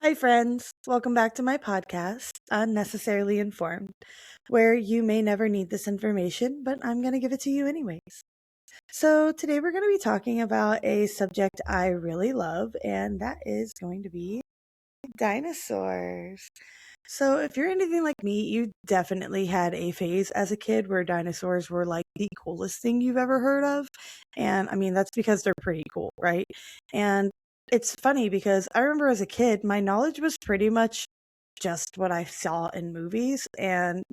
Hi, friends. Welcome back to my podcast, Unnecessarily Informed, where you may never need this information, but I'm going to give it to you anyways. So, today we're going to be talking about a subject I really love, and that is going to be dinosaurs. So, if you're anything like me, you definitely had a phase as a kid where dinosaurs were like the coolest thing you've ever heard of. And I mean, that's because they're pretty cool, right? And it's funny because I remember as a kid, my knowledge was pretty much just what I saw in movies. And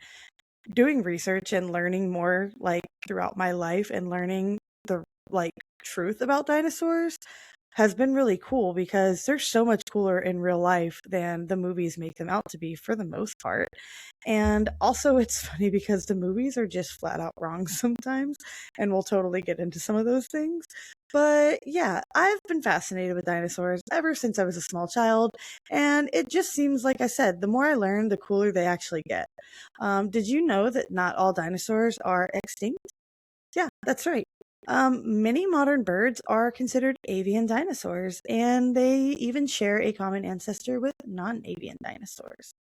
doing research and learning more like throughout my life and learning the like truth about dinosaurs has been really cool because they're so much cooler in real life than the movies make them out to be for the most part. And also it's funny because the movies are just flat out wrong sometimes, and we'll totally get into some of those things. But yeah, I've been fascinated with dinosaurs ever since I was a small child, and it just seems like I said, the more I learn, the cooler they actually get. Did you know that not all dinosaurs are extinct? Yeah, that's right. Many modern birds are considered avian dinosaurs, and they even share a common ancestor with non avian dinosaurs.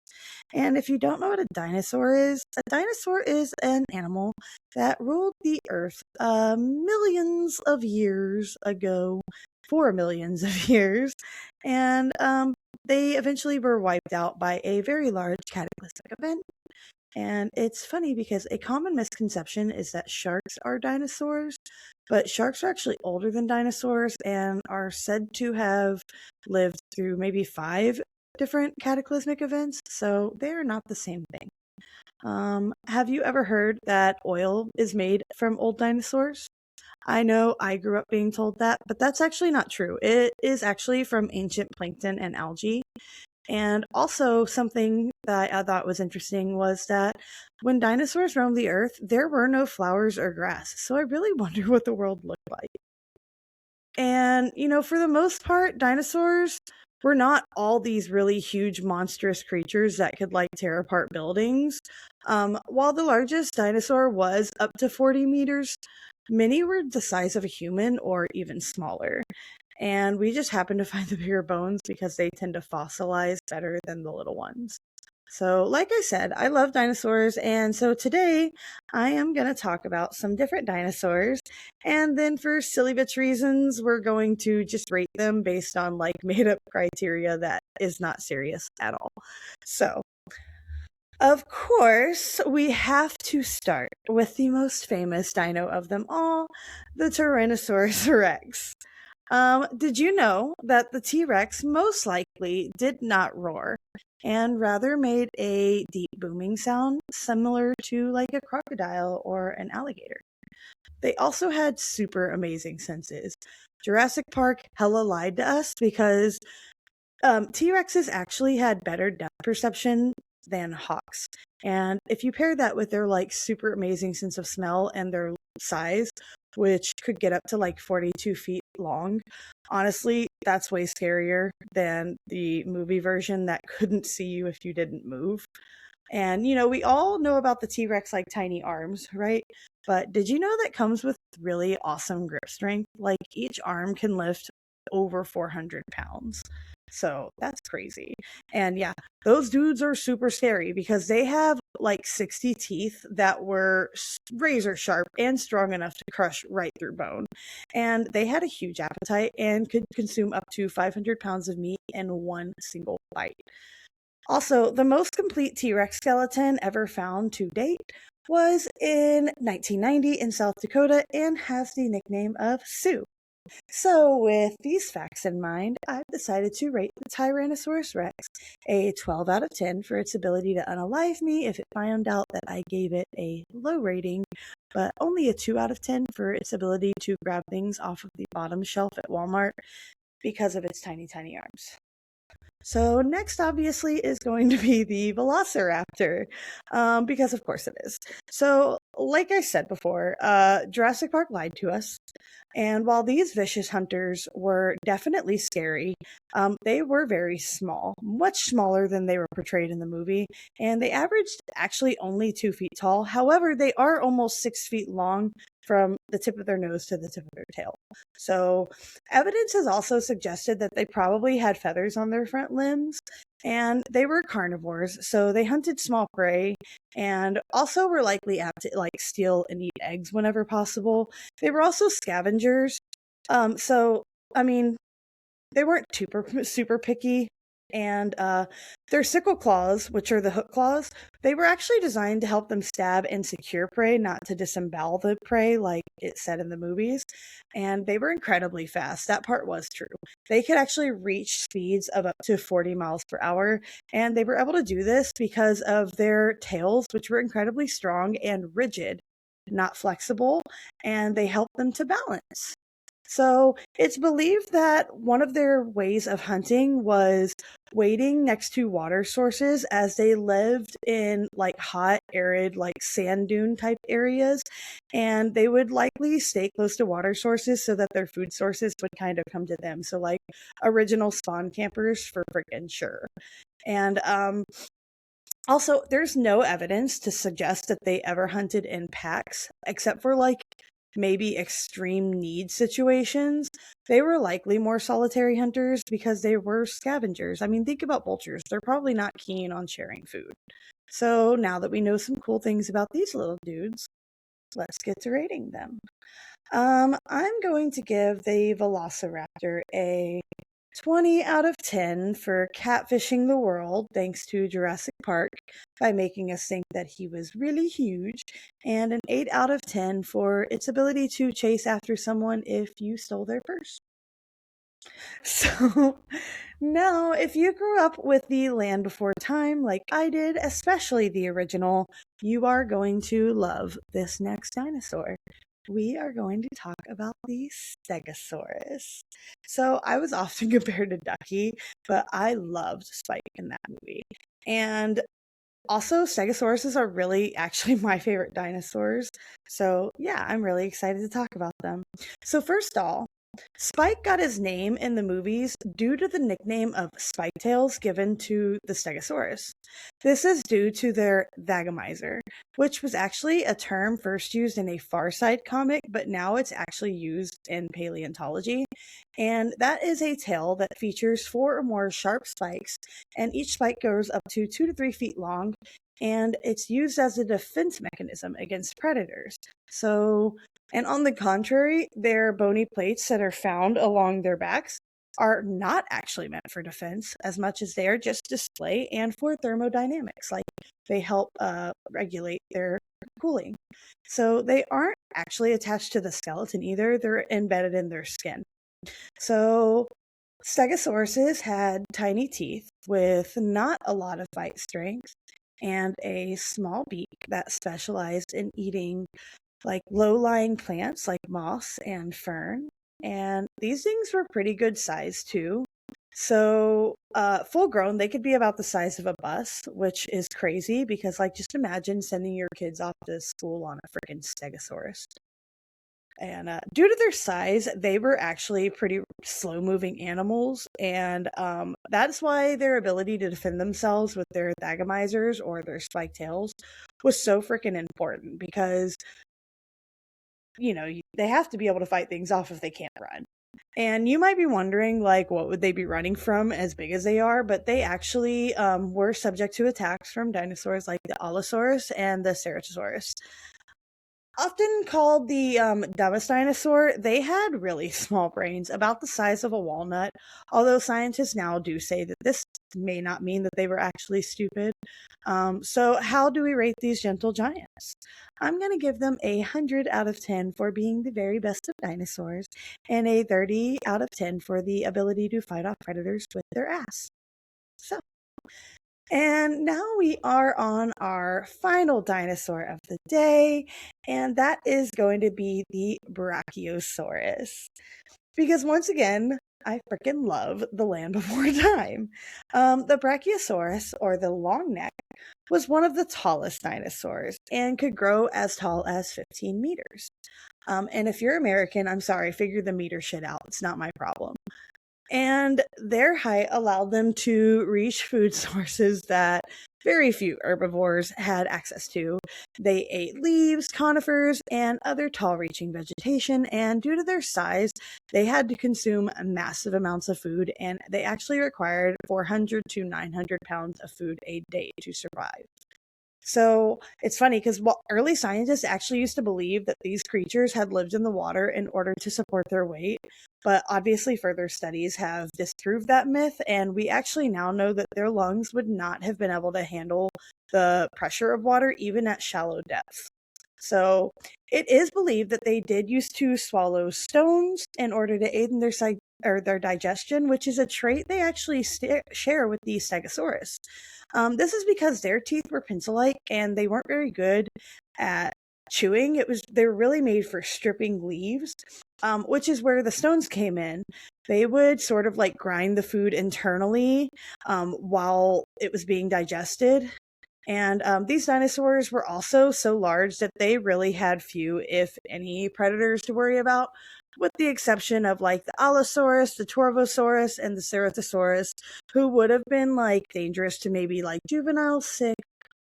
And if you don't know what a dinosaur is an animal that ruled the earth millions of years ago, for millions of years, and they eventually were wiped out by a very large cataclysmic event. And it's funny because a common misconception is that sharks are dinosaurs, but sharks are actually older than dinosaurs and are said to have lived through maybe five different cataclysmic events, so they are not the same thing. Have you ever heard that oil is made from old dinosaurs? I know I grew up being told that, but that's actually not true. It is actually from ancient plankton and algae. And also, something that I thought was interesting was that when dinosaurs roamed the earth, there were no flowers or grass. So I really wonder what the world looked like. And, for the most part, dinosaurs were not all these really huge, monstrous creatures that could like tear apart buildings. While the largest dinosaur was up to 40 meters, many were the size of a human or even smaller. And we just happen to find the bigger bones because they tend to fossilize better than the little ones. So, like I said, I love dinosaurs, and so today I am going to talk about some different dinosaurs. And then, for silly bitch reasons, we're going to just rate them based on like made up criteria that is not serious at all. So, of course, we have to start with the most famous dino of them all, the Tyrannosaurus Rex. Did you know that the T Rex most likely did not roar and rather made a deep booming sound similar to like a crocodile or an alligator? They also had super amazing senses. Jurassic Park hella lied to us because T Rexes actually had better depth perception than hawks. And if you pair that with their like super amazing sense of smell and their size, which could get up to like 42 feet long, honestly, that's way scarier than the movie version that couldn't see you if you didn't move. And, we all know about the T Rex like tiny arms, right? But did you know that comes with really awesome grip strength? Like each arm can lift over 400 pounds. So that's crazy. And yeah, those dudes are super scary because they have like 60 teeth that were razor sharp and strong enough to crush right through bone. And they had a huge appetite and could consume up to 500 pounds of meat in one single bite. Also, the most complete T Rex skeleton ever found to date was in 1990 in South Dakota and has the nickname of Sue. So, with these facts in mind, I've decided to rate the Tyrannosaurus Rex a 12 out of 10 for its ability to unalive me if it found out that I gave it a low rating, but only a 2 out of 10 for its ability to grab things off of the bottom shelf at Walmart because of its tiny, tiny arms. So next, obviously, is going to be the Velociraptor, because of course it is. So, like I said before, Jurassic Park lied to us, and while these vicious hunters were definitely scary, they were very small, much smaller than they were portrayed in the movie, and they averaged actually only 2 feet tall. However, they are almost 6 feet long, from the tip of their nose to the tip of their tail. So, evidence has also suggested that they probably had feathers on their front limbs, and they were carnivores, so they hunted small prey and also were likely apt to like steal and eat eggs whenever possible. They were also scavengers. So I mean, they weren't super picky, and their sickle claws, which are the hook claws, they were actually designed to help them stab and secure prey, not to disembowel the prey like it said in the movies. And they were incredibly fast. That part was true. They could actually reach speeds of up to 40 miles per hour, and they were able to do this because of their tails, which were incredibly strong and rigid, not flexible, and they helped them to balance. So it's believed that one of their ways of hunting was waiting next to water sources, as they lived in like hot, arid, like sand dune type areas. And they would likely stay close to water sources so that their food sources would kind of come to them. So, like original spawn campers for freaking sure. And also, there's no evidence to suggest that they ever hunted in packs, except for like maybe extreme need situations. They were likely more solitary hunters because they were scavengers. I mean, think about vultures. They're probably not keen on sharing food. So now that we know some cool things about these little dudes, let's get to rating them. I'm going to give the Velociraptor a 20 out of 10 for catfishing the world thanks to Jurassic Park by making us think that he was really huge, and an 8 out of 10 for its ability to chase after someone if you stole their purse. So, now, if you grew up with the Land Before Time like I did, especially the original, you are going to love this next dinosaur. We are going to talk about the Stegosaurus. So I was often compared to Ducky, but I loved Spike in that movie. And also, Stegosauruses are really actually my favorite dinosaurs. So yeah, I'm really excited to talk about them. So first of all, Spike got his name in the movies due to the nickname of spike tails given to the Stegosaurus. This is due to their vagamizer, which was actually a term first used in a Far Side comic, but now it's actually used in paleontology. And that is a tail that features 4 or more sharp spikes, and each spike goes up to 2 to 3 feet long, and it's used as a defense mechanism against predators. So, and on the contrary, their bony plates that are found along their backs are not actually meant for defense as much as they are just display and for thermodynamics. Like they help regulate their cooling. So they aren't actually attached to the skeleton either, they're embedded in their skin. So Stegosauruses had tiny teeth with not a lot of bite strength and a small beak that specialized in eating like low-lying plants like moss and fern. And these things were pretty good size too. So, full grown, they could be about the size of a bus, which is crazy because, like, just imagine sending your kids off to school on a freaking Stegosaurus. And due to their size, they were actually pretty slow moving animals. And that's why their ability to defend themselves with their thagamizers or their spike tails was so freaking important because, they have to be able to fight things off if they can't run. And you might be wondering, like, what would they be running from as big as they are? But they actually were subject to attacks from dinosaurs like the Allosaurus and the Ceratosaurus. Often called the dumbest dinosaur, they had really small brains, about the size of a walnut, although scientists now do say that this may not mean that they were actually stupid. So, how do we rate these gentle giants? I'm going to give them 100 out of 10 for being the very best of dinosaurs, and a 30 out of 10 for the ability to fight off predators with their ass. So, and now we are on our final dinosaur of the day, and that is going to be the Brachiosaurus. Because once again, I freaking love the Land Before Time. The Brachiosaurus, or the long neck, was one of the tallest dinosaurs and could grow as tall as 15 meters. And if you're American, I'm sorry, figure the meter shit out. It's not my problem. And their height allowed them to reach food sources that very few herbivores had access to. They ate leaves, conifers, and other tall reaching vegetation, and due to their size, they had to consume massive amounts of food, and they actually required 400 to 900 pounds of food a day to survive. So it's funny because early scientists actually used to believe that these creatures had lived in the water in order to support their weight, but obviously further studies have disproved that myth, and we actually now know that their lungs would not have been able to handle the pressure of water even at shallow depths. So it is believed that they did used to swallow stones in order to aid in their digestion, which is a trait they actually share with the Stegosaurus. This is because their teeth were pencil-like and they weren't very good at chewing. They were really made for stripping leaves, which is where the stones came in. They would sort of like grind the food internally while it was being digested. And these dinosaurs were also so large that they really had few, if any, predators to worry about, with the exception of like the Allosaurus, the Torvosaurus, and the Ceratosaurus, who would have been like dangerous to maybe like juvenile, sick,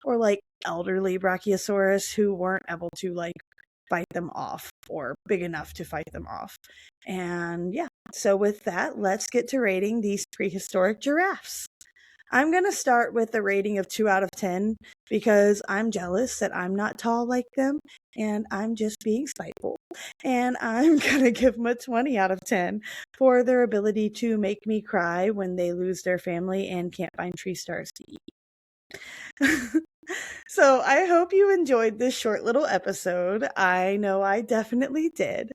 or like elderly Brachiosaurus who weren't able to like fight them off or big enough to fight them off. And yeah, so with that, let's get to rating these prehistoric giraffes. I'm going to start with a rating of 2 out of 10 because I'm jealous that I'm not tall like them and I'm just being spiteful. And I'm going to give them a 20 out of 10 for their ability to make me cry when they lose their family and can't find tree stars to eat. So I hope you enjoyed this short little episode. I know I definitely did.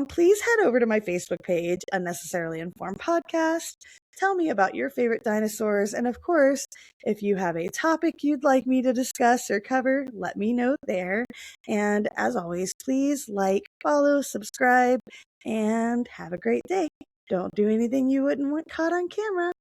Please head over to my Facebook page, Unnecessarily Informed Podcast. Tell me about your favorite dinosaurs. And of course, if you have a topic you'd like me to discuss or cover, let me know there. And as always, please like, follow, subscribe, and have a great day. Don't do anything you wouldn't want caught on camera.